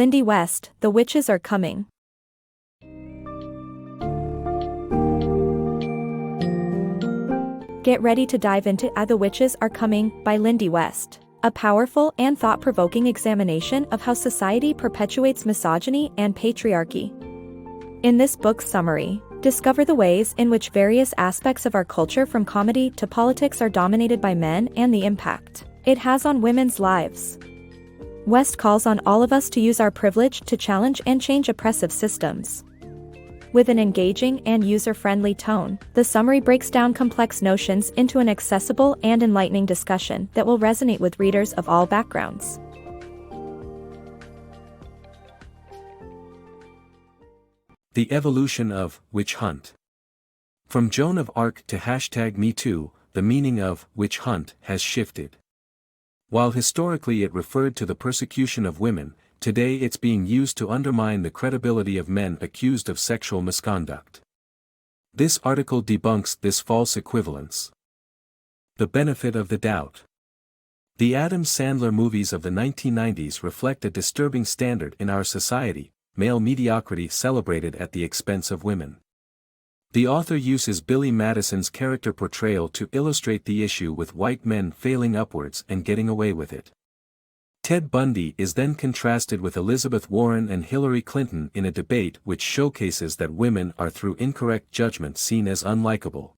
Lindy West, The Witches Are Coming. Get ready to dive into The Witches Are Coming by Lindy West, a powerful and thought-provoking examination of how society perpetuates misogyny and patriarchy. In this book's summary, discover the ways in which various aspects of our culture from comedy to politics are dominated by men and the impact it has on women's lives. West calls on all of us to use our privilege to challenge and change oppressive systems. With an engaging and user-friendly tone, the summary breaks down complex notions into an accessible and enlightening discussion that will resonate with readers of all backgrounds. The evolution of witch hunt. From Joan of Arc to #MeToo, the meaning of witch hunt has shifted. While historically it referred to the persecution of women, today it's being used to undermine the credibility of men accused of sexual misconduct. This article debunks this false equivalence. The benefit of the doubt. The Adam Sandler movies of the 1990s reflect a disturbing standard in our society: male mediocrity celebrated at the expense of women. The author uses Billy Madison's character portrayal to illustrate the issue with white men failing upwards and getting away with it. Ted Bundy is then contrasted with Elizabeth Warren and Hillary Clinton in a debate which showcases that women are through incorrect judgment seen as unlikable.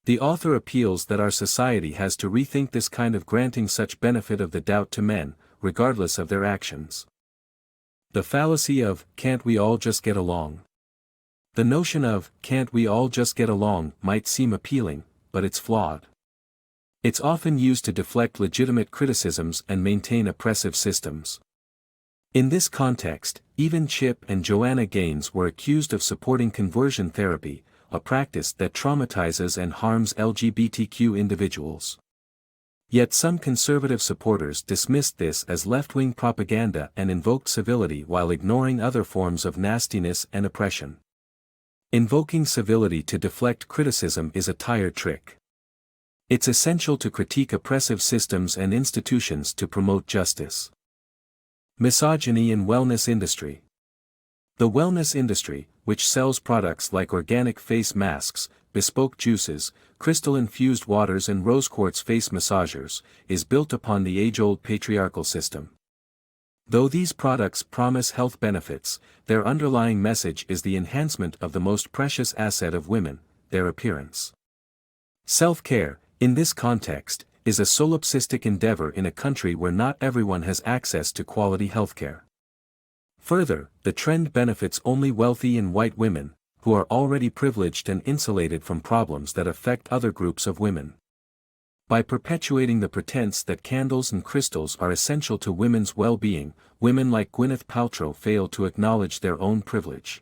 The author appeals that our society has to rethink this kind of granting such benefit of the doubt to men, regardless of their actions. The fallacy of, can't we all just get along? The notion of, can't we all just get along, might seem appealing, but it's flawed. It's often used to deflect legitimate criticisms and maintain oppressive systems. In this context, even Chip and Joanna Gaines were accused of supporting conversion therapy, a practice that traumatizes and harms LGBTQ individuals. Yet some conservative supporters dismissed this as left-wing propaganda and invoked civility while ignoring other forms of nastiness and oppression. Invoking civility to deflect criticism is a tired trick. It's essential to critique oppressive systems and institutions to promote justice. Misogyny in wellness industry. The wellness industry, which sells products like organic face masks, bespoke juices, crystal-infused waters and rose quartz face massagers, is built upon the age-old patriarchal system. Though these products promise health benefits, their underlying message is the enhancement of the most precious asset of women, their appearance. Self-care, in this context, is a solipsistic endeavor in a country where not everyone has access to quality healthcare. Further, the trend benefits only wealthy and white women, who are already privileged and insulated from problems that affect other groups of women. By perpetuating the pretense that candles and crystals are essential to women's well-being, women like Gwyneth Paltrow fail to acknowledge their own privilege.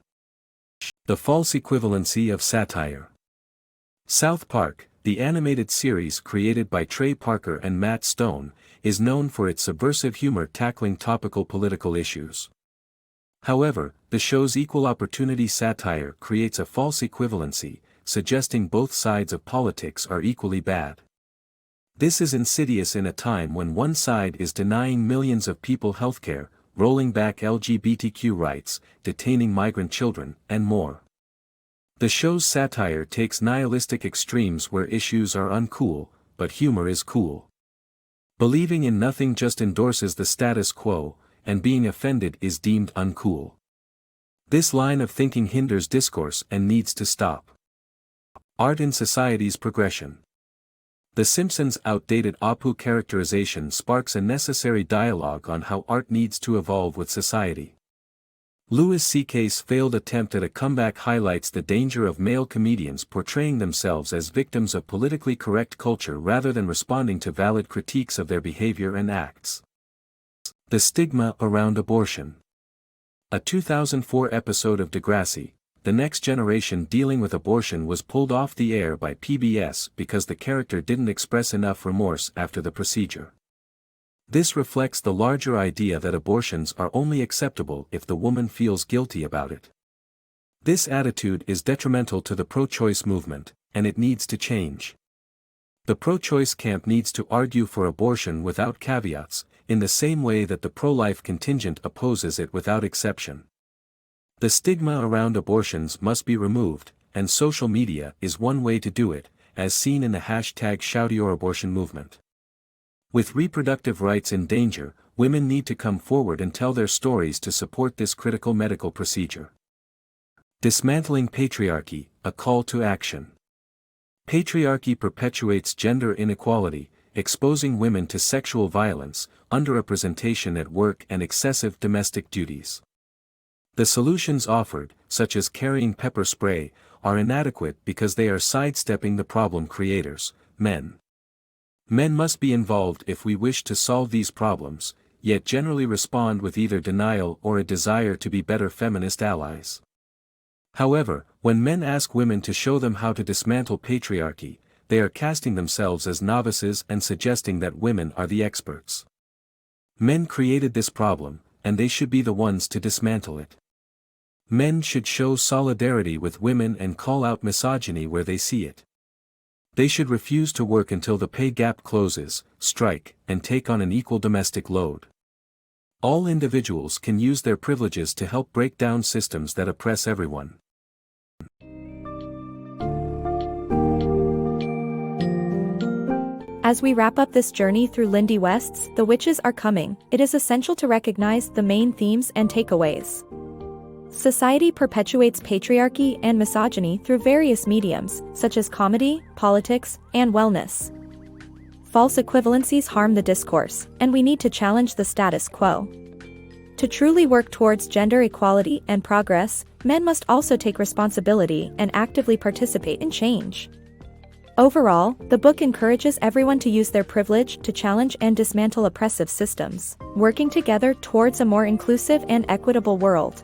The false equivalency of satire. South Park, the animated series created by Trey Parker and Matt Stone, is known for its subversive humor tackling topical political issues. However, the show's equal opportunity satire creates a false equivalency, suggesting both sides of politics are equally bad. This is insidious in a time when one side is denying millions of people healthcare, rolling back LGBTQ rights, detaining migrant children, and more. The show's satire takes nihilistic extremes where issues are uncool, but humor is cool. Believing in nothing just endorses the status quo, and being offended is deemed uncool. This line of thinking hinders discourse and needs to stop. Art in society's progression. The Simpsons' outdated Apu characterization sparks a necessary dialogue on how art needs to evolve with society. Louis C.K.'s failed attempt at a comeback highlights the danger of male comedians portraying themselves as victims of politically correct culture rather than responding to valid critiques of their behavior and acts. The stigma around abortion. A 2004 episode of Degrassi, The Next Generation dealing with abortion was pulled off the air by PBS because the character didn't express enough remorse after the procedure. This reflects the larger idea that abortions are only acceptable if the woman feels guilty about it. This attitude is detrimental to the pro-choice movement, and it needs to change. The pro-choice camp needs to argue for abortion without caveats, in the same way that the pro-life contingent opposes it without exception. The stigma around abortions must be removed, and social media is one way to do it, as seen in the #ShoutYourAbortion movement. With reproductive rights in danger, women need to come forward and tell their stories to support this critical medical procedure. Dismantling Patriarchy, a call to action. Patriarchy perpetuates gender inequality, exposing women to sexual violence, underrepresentation at work and excessive domestic duties. The solutions offered, such as carrying pepper spray, are inadequate because they are sidestepping the problem creators, men. Men must be involved if we wish to solve these problems, yet generally respond with either denial or a desire to be better feminist allies. However, when men ask women to show them how to dismantle patriarchy, they are casting themselves as novices and suggesting that women are the experts. Men created this problem, and they should be the ones to dismantle it. Men should show solidarity with women and call out misogyny where they see it. They should refuse to work until the pay gap closes, strike, and take on an equal domestic load. All individuals can use their privileges to help break down systems that oppress everyone. As we wrap up this journey through Lindy West's The Witches Are Coming, it is essential to recognize the main themes and takeaways. Society perpetuates patriarchy and misogyny through various mediums, such as comedy, politics, and wellness. False equivalencies harm the discourse, and we need to challenge the status quo. To truly work towards gender equality and progress, men must also take responsibility and actively participate in change. Overall, the book encourages everyone to use their privilege to challenge and dismantle oppressive systems, working together towards a more inclusive and equitable world.